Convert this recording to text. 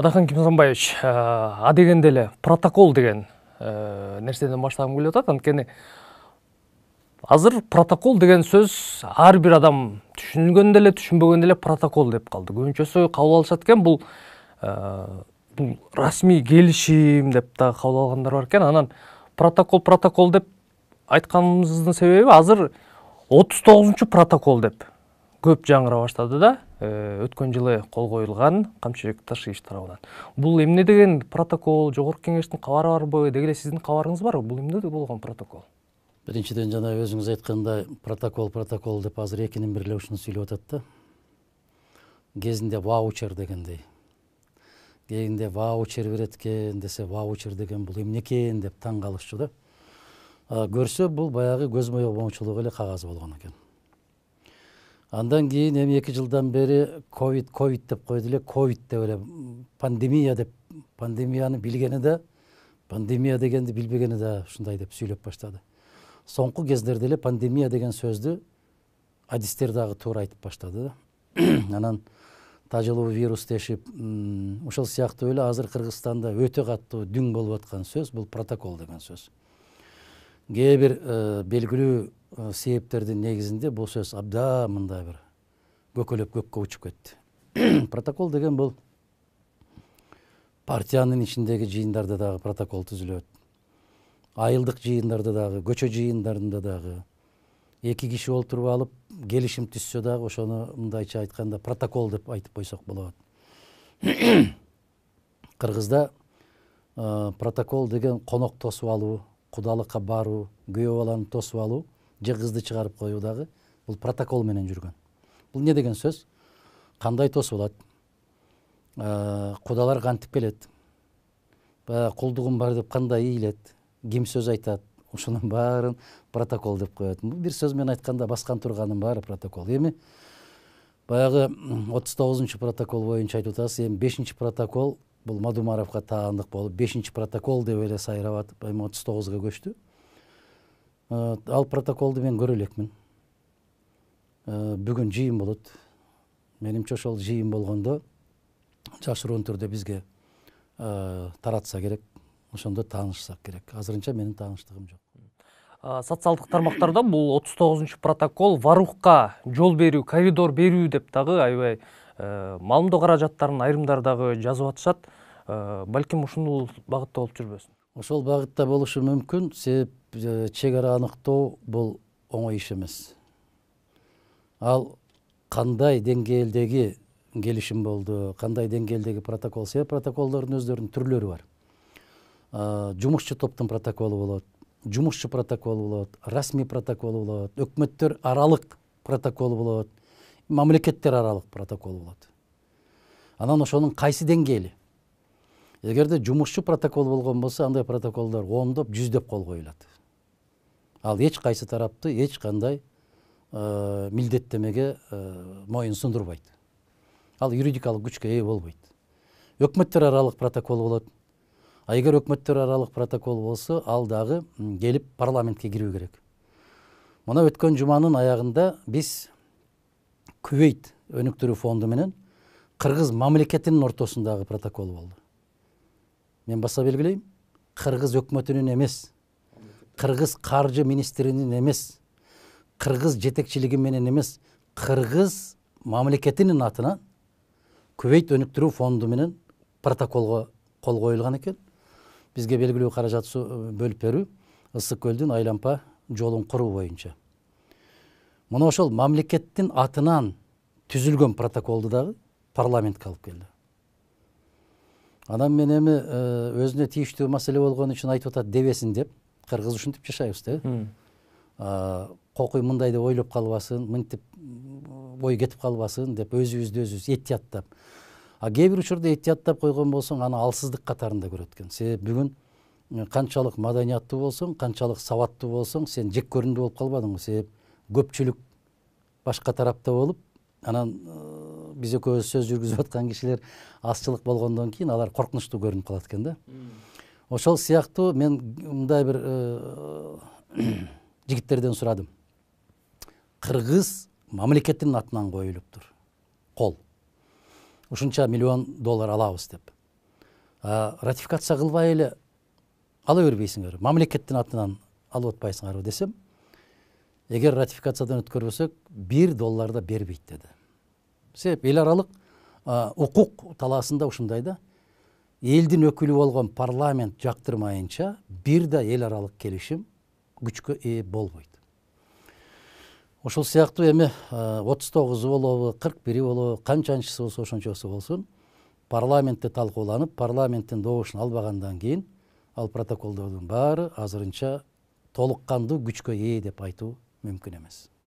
Адахан Кимсанбаевич, а дегенде эле протокол деген нерседен баштагым келип атат. Анткени азыр протокол деген сөз ар бир адам түшүнгөндө эле түшүнбөгөндө эле протокол деп калды. Көбүнчөсү кабыл алышат экен, бул расмий келишим деп да кабыл алгандар бар экен. Анан протокол деп айтканыбыздын себеби азыр 39 протокол деп көп жаңыра баштады да. Өткөн жылы кол коюлган Камчыбек Ташиевич тарабынан. Бул эмне деген протокол, жогорку кеңештин кабары барбы, деги эле сиздин кабарыңыз барбы? Бул эмне болгон протокол? Биринчиден жана өзүңүз айткандай протокол деп азыр экинин бири эле ушуну сүйлөп атат да. Кезинде ваучер дегендей. Кезинде ваучер берет экен десе, ваучер деген бул эмне экен деп таң калышчу да. Көрсө бул баягы көз моюнчулук эле кагаз болгон экен. Андан кийин эми 2 жылдан бери ковид деп койду эле, ковид деп эле пандемия деп, пандемияны билгени да, пандемия дегенди билбегени да ушундай деп сүйлөп баштады. Соңку кездерде эле пандемия деген сөздү адистер дагы туура айтып баштады да. Анан тажылуу вирус дешип, ошол сыяктуу эле азыр Кыргызстанда өтө катуу дүң болуп аткан сөз бул протокол деген сөз. Кээ бир белгилүү себептердин негизинде бул сөз абдан мындай бир көкөлөп көккө учуп кетти. Протокол деген бул партиянын ичиндеги жыйындарда дагы протокол түзүлөт. Айылдык жыйындарда дагы, көчө жыйындарында дагы 2 киши олтуруп алып келишим түзсө дагы ошону мындайча айтканда протокол деп айтып койсок болот. Кыргызда протокол деген конок тосуп алуу, кудалыкка баруу, күйөө баланы тосуп алуу, же кызды чыгарып коюу дагы бул протокол менен жүргөн. Бул не деген сөз? Кандай тосулат? Кудалар кантип келет? Кулдугум бар деп кандай ийилет? Ким сөз айтат? Ошонун баарын протокол деп коет. Бир сөз менен айтканда баскан турганын баары протокол. Эми баягы 39 протокол боюнча айтып атасыз. Эми 5 протокол бул Мадумаровго таандык болуп 5 протокол деп эле сайрап атып, эми 39га көчтү. Ал протоколду мен көрө элекмин. Бүгүн жыйын болот. Менимче ошол жыйын болгондо жашыруун түрдө бизге таратса керек. Ошондо таанышсак керек. Азырынча менин тааныштыгым жок. Социалдык тармактарда бул 39 протокол варухка жол берүү, коридор берүү деп дагы аябай маалымдоо каражаттарын айрымдар дагы жазып атышат. Балким ушул багытта болуп жүрбөсүн. Ошол багытта болушу мүмкүн. Себеп чек ара аныктоо бул оңой иш эмес. Ал кандай деңгээлдеги келишим болду, кандай деңгээлдеги протокол, себеп протоколдордун өздөрүнүн түрлөрү бар. Жумушчу топтун протоколу болот, жумушчу протоколу болот, расмий протоколу болот, өкмөттөр аралык протоколу болот, мамлекеттер аралык протоколу болот. Анан ошонун кайсы деңгээли? Эгерде жумушчу протокол болгон болсо, андай протоколдор 10-доп, 100-деп кол коюлат. Ал эч кайсы тарапты эч кандай милдеттемеге моюн сундурбайт. Ал юридикалык күчкө ээ болбойт. Өкмөттөр аралык протокол болот. А эгер өкмөттөр аралык протокол болсо, ал дагы келип парламентке кирүү керек. Мына өткөн жуманын аягында биз Күвейт өнүктүрүү фонду менен Кыргыз мамлекетинин ортосундагы протокол болду. Мен баса белгилейм, Кыргыз өкмөтүнүн эмес, Кыргыз каржы министринин эмес, Кыргыз жетекчилиги менен эмес, Кыргыз мамлекетинин атынан Күвейт өнүктүрүү фонду менен протоколго кол коюлган экен. Бизге белгилүү каражат бөлүп берүү, Ысык көлдүн айлампа жолун куруу боюнча. Мына ошол мамлекеттин атынан түзүлгөн протоколду дагы парламентке алып келди. Анан мен эми өзүнө тийиштүү маселе болгон үчүн айтып атат дебесин деп, кыргыз ушинтип жашайбыз да. Кокуй мындай деп ойлоп калбасын, мынтип ой кетип калбасын деп өзүбүздү өзүбүз этияттап. Кээ бир учурда этияттап койгон болсоң, аны алсыздык катарында көрөт экен. Себеп бүгүн канчалык маданияттуу болсоң, канчалык сабаттуу болсоң, сен жек көрүндүү болуп калбадыңбы? Себеп көпчүлүк башка тарапта болуп, анан биз экөөбүз сөз жүргүзүп аткан кишилер азчылык болгондон кийин алар коркунучтуу көрүнүп калат экен да. Ошол сыяктуу мен мындай бир жигиттерден сурадым. Кыргыз мамлекеттин атынан коюлуптур. Кол. Ушунча $1 миллион алабыз деп. ратификация кылбай эле ала бербейсиңер, мамлекеттин атынан алып атпайсыңарбы десем, эгер ратификациядан өткөрбөсөк $1 да бербейт деди. Себеп эл аралык укук талаасында ушундай да, элдин өкүлү болгон парламент жактырмайынча бир да эл аралык келишим күчкө ээ болбойт. Ошол сыяктуу эми 39 болобу, 41 болобу, канчанчысы болсо ошончосу болсун, парламентте талкууланып, парламенттин добушун албагандан кийин ал протоколдордун баары азырынча толук кандуу күчкө ээ деп айтуу мүмкүн эмес.